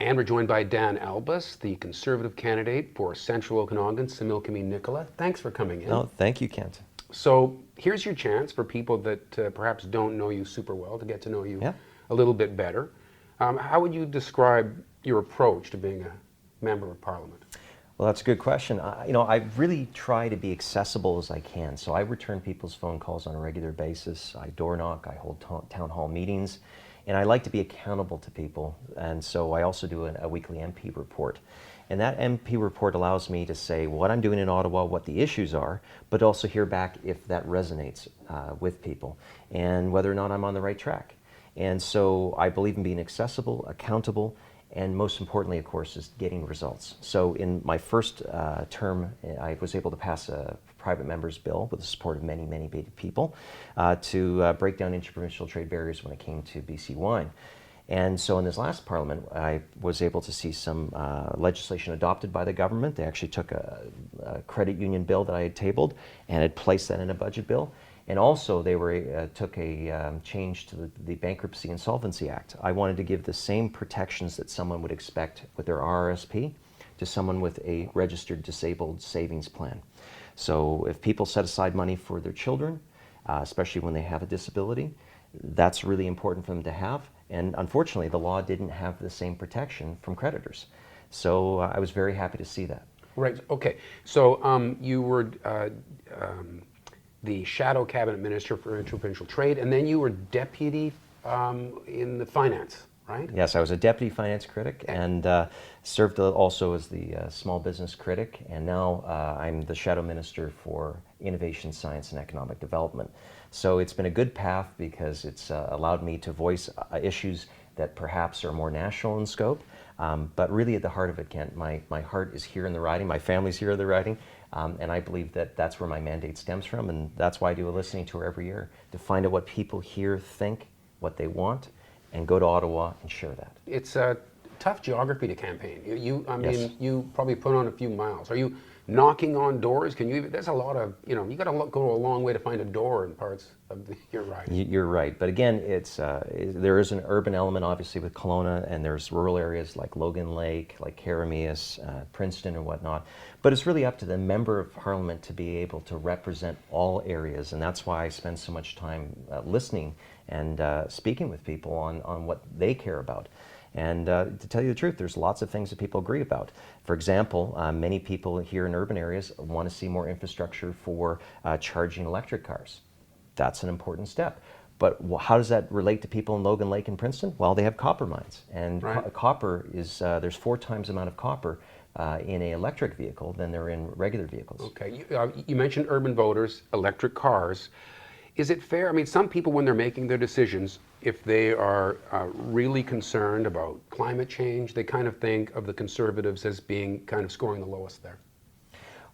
And we're joined by Dan Albas, the Conservative candidate for Central Okanagan-Similkameen-Nicola. Thanks for coming in. No, thank you, Kent. So here's your chance for people that perhaps don't know you super well to get to know you Yeah. a little bit better. How would you describe your approach to being a member of Parliament? Well, that's a good question. I really try to be accessible as I can. So I return people's phone calls on a regular basis. I door knock, I hold town hall meetings, and I like to be accountable to people. And so I also do a weekly MP report. And that MP report allows me to say what I'm doing in Ottawa, what the issues are, but also hear back if that resonates with people and whether or not I'm on the right track. And so I believe in being accessible, accountable, and most importantly, of course, is getting results. So in my first term, I was able to pass a private member's bill with the support of many, many people to break down interprovincial trade barriers when it came to BC wine. And so in this last Parliament, I was able to see some legislation adopted by the government. They actually took a credit union bill that I had tabled and had placed that in a budget bill. And also they took a change to the Bankruptcy Insolvency Act. I wanted to give the same protections that someone would expect with their RRSP to someone with a registered disabled savings plan. So if people set aside money for their children, especially when they have a disability, that's really important for them to have. And unfortunately, the law didn't have the same protection from creditors. So I was very happy to see that. Right. Okay. So you were the shadow cabinet minister for interprovincial trade, and then you were deputy in the finance, right? Yes, I was a deputy finance critic and served also as the small business critic, and now I'm the shadow minister for innovation, science, and economic development. So it's been a good path because it's allowed me to voice issues that perhaps are more national in scope, but really at the heart of it, Kent, my heart is here in the riding, my family's here in the riding, and I believe that that's where my mandate stems from, and that's why I do a listening tour every year, to find out what people here think, what they want, and go to Ottawa and share that. It's a tough geography to campaign. I mean, Yes. you probably put on a few miles. Are you knocking on doors? There's a lot of, you got to go a long way to find a door in parts of your ride. You're right, but again, there is an urban element obviously with Kelowna, and there's rural areas like Logan Lake, like Carameus, Princeton, and whatnot. But it's really up to the member of Parliament to be able to represent all areas, and that's why I spend so much time listening and speaking with people on what they care about. And to tell you the truth, there's lots of things that people agree about. For example, many people here in urban areas want to see more infrastructure for charging electric cars. That's an important step. But how does that relate to people in Logan Lake and Princeton? Well, they have copper mines. And right. Copper is, there's 4 times the amount of copper in an electric vehicle than there in regular vehicles. Okay, you mentioned urban voters, electric cars. Is it fair? I mean, some people, when they're making their decisions, if they are really concerned about climate change, they kind of think of the Conservatives as being kind of scoring the lowest there.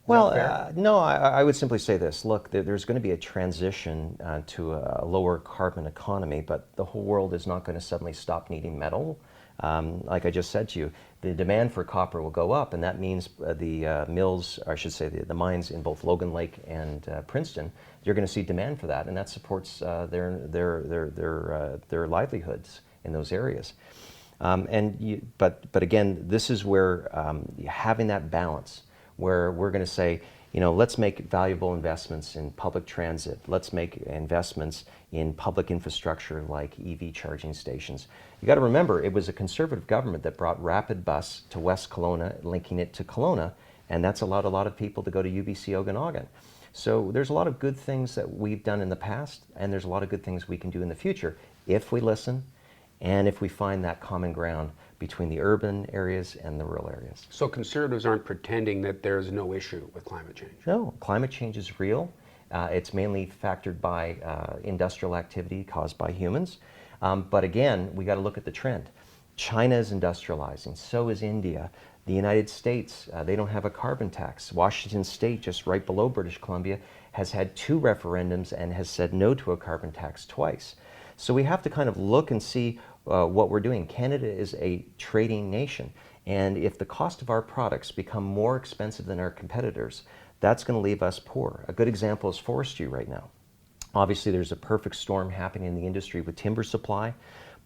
Well, no, I would simply say this. Look, there's going to be a transition to a lower carbon economy, but the whole world is not going to suddenly stop needing metal. Like I just said to you, the demand for copper will go up, and that means the mills, or I should say the mines in both Logan Lake and Princeton, you're going to see demand for that, and that supports their livelihoods in those areas. But again, this is where having that balance, where we're going to say, let's make valuable investments in public transit. Let's make investments in public infrastructure like EV charging stations. You got to remember, it was a Conservative government that brought Rapid Bus to West Kelowna, linking it to Kelowna, and that's allowed a lot of people to go to UBC Okanagan. So there's a lot of good things that we've done in the past, and there's a lot of good things we can do in the future if we listen and if we find that common ground between the urban areas and the rural areas. So Conservatives aren't pretending that there's no issue with climate change? No, climate change is real. It's mainly factored by industrial activity caused by humans. But again, we got to look at the trend. China is industrializing, so is India. The United States, they don't have a carbon tax. Washington State, just right below British Columbia, has had 2 referendums and has said no to a carbon tax twice. So we have to kind of look and see what we're doing. Canada is a trading nation, and if the cost of our products become more expensive than our competitors, that's going to leave us poor. A good example is forestry right now. Obviously, there's a perfect storm happening in the industry with timber supply,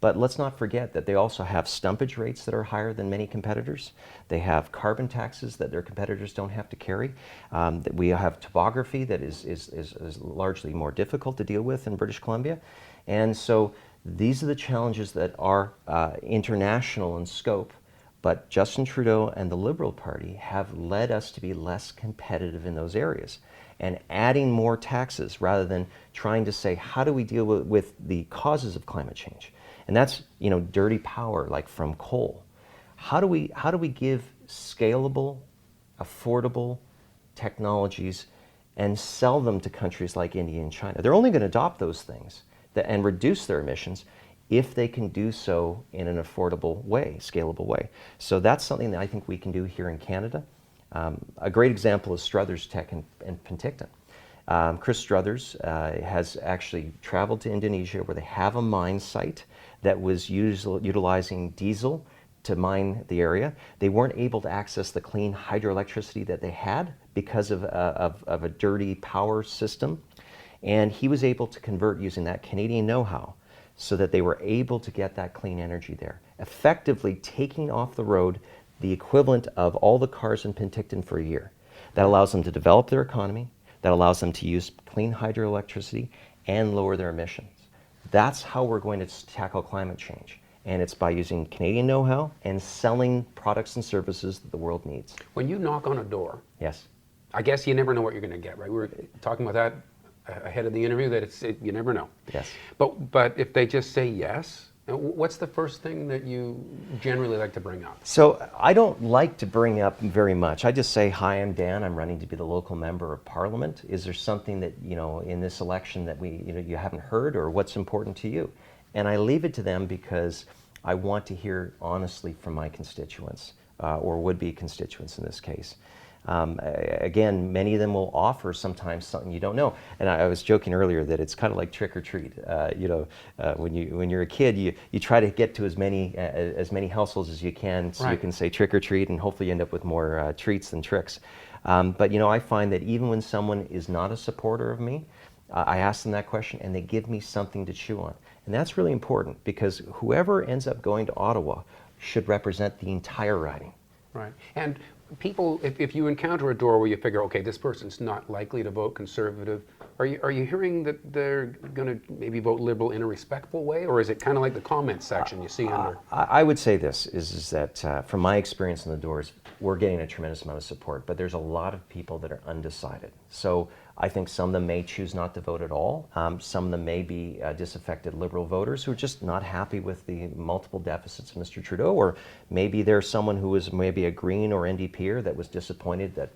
But let's not forget that they also have stumpage rates that are higher than many competitors. They have carbon taxes that their competitors don't have to carry. That we have topography that is largely more difficult to deal with in British Columbia. And so these are the challenges that are international in scope. But Justin Trudeau and the Liberal Party have led us to be less competitive in those areas and adding more taxes rather than trying to say, how do we deal with the causes of climate change? And that's, dirty power like from coal. How do we give scalable, affordable technologies and sell them to countries like India and China? They're only going to adopt those things and reduce their emissions if they can do so in an affordable way, scalable way. So that's something that I think we can do here in Canada. A great example is Struthers Tech in Penticton. Chris Struthers has actually traveled to Indonesia where they have a mine site that was utilizing diesel to mine the area. They weren't able to access the clean hydroelectricity that they had because of a dirty power system. And he was able to convert using that Canadian know-how so that they were able to get that clean energy there, effectively taking off the road the equivalent of all the cars in Penticton for a year. That allows them to develop their economy, that allows them to use clean hydroelectricity and lower their emissions. That's how we're going to tackle climate change. And it's by using Canadian know-how and selling products and services that the world needs. When you knock on a door, Yes. I guess you never know what you're going to get, right? We were talking about that ahead of the interview, that you never know. Yes. But if they just say yes, what's the first thing that you generally like to bring up? So I don't like to bring up very much. I just say, hi, I'm Dan. I'm running to be the local member of Parliament. Is there something that, in this election that you haven't heard, or what's important to you? And I leave it to them because I want to hear honestly from my constituents, or would-be constituents in this case. Again, many of them will offer sometimes something you don't know. And I was joking earlier that it's kind of like trick or treat. When you're a kid, you try to get to as many households as you can, so you can say trick or treat, and hopefully you end up with more treats than tricks. But I find that even when someone is not a supporter of me, I ask them that question and they give me something to chew on. And that's really important because whoever ends up going to Ottawa should represent the entire riding. Right. And people, if you encounter a door where you figure, okay, this person's not likely to vote Conservative, are you hearing that they're going to maybe vote Liberal in a respectful way, or is it kind of like the comments section you see under? I would say this, is that from my experience in the doors, we're getting a tremendous amount of support, but there's a lot of people that are undecided. So I think some of them may choose not to vote at all. Some of them may be disaffected Liberal voters who are just not happy with the multiple deficits of Mr. Trudeau, or maybe there's someone who was maybe a Green or NDPer that was disappointed that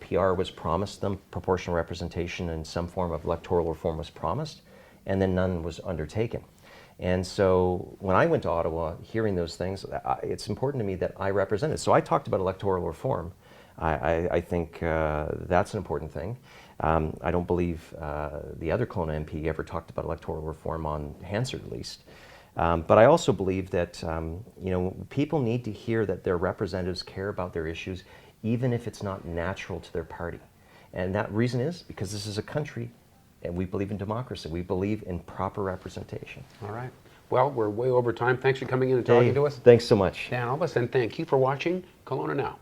PR was promised them, proportional representation and some form of electoral reform was promised, and then none was undertaken. And so when I went to Ottawa, hearing those things, it's important to me that I represent it. So I talked about electoral reform. I think that's an important thing. I don't believe the other Kelowna MP ever talked about electoral reform on Hansard, at least. But I also believe that people need to hear that their representatives care about their issues, even if it's not natural to their party. And that reason is because this is a country and we believe in democracy. We believe in proper representation. All right. Well, we're way over time. Thanks for coming in and talking to us. Thanks so much. Dan Albas, and thank you for watching Kelowna Now.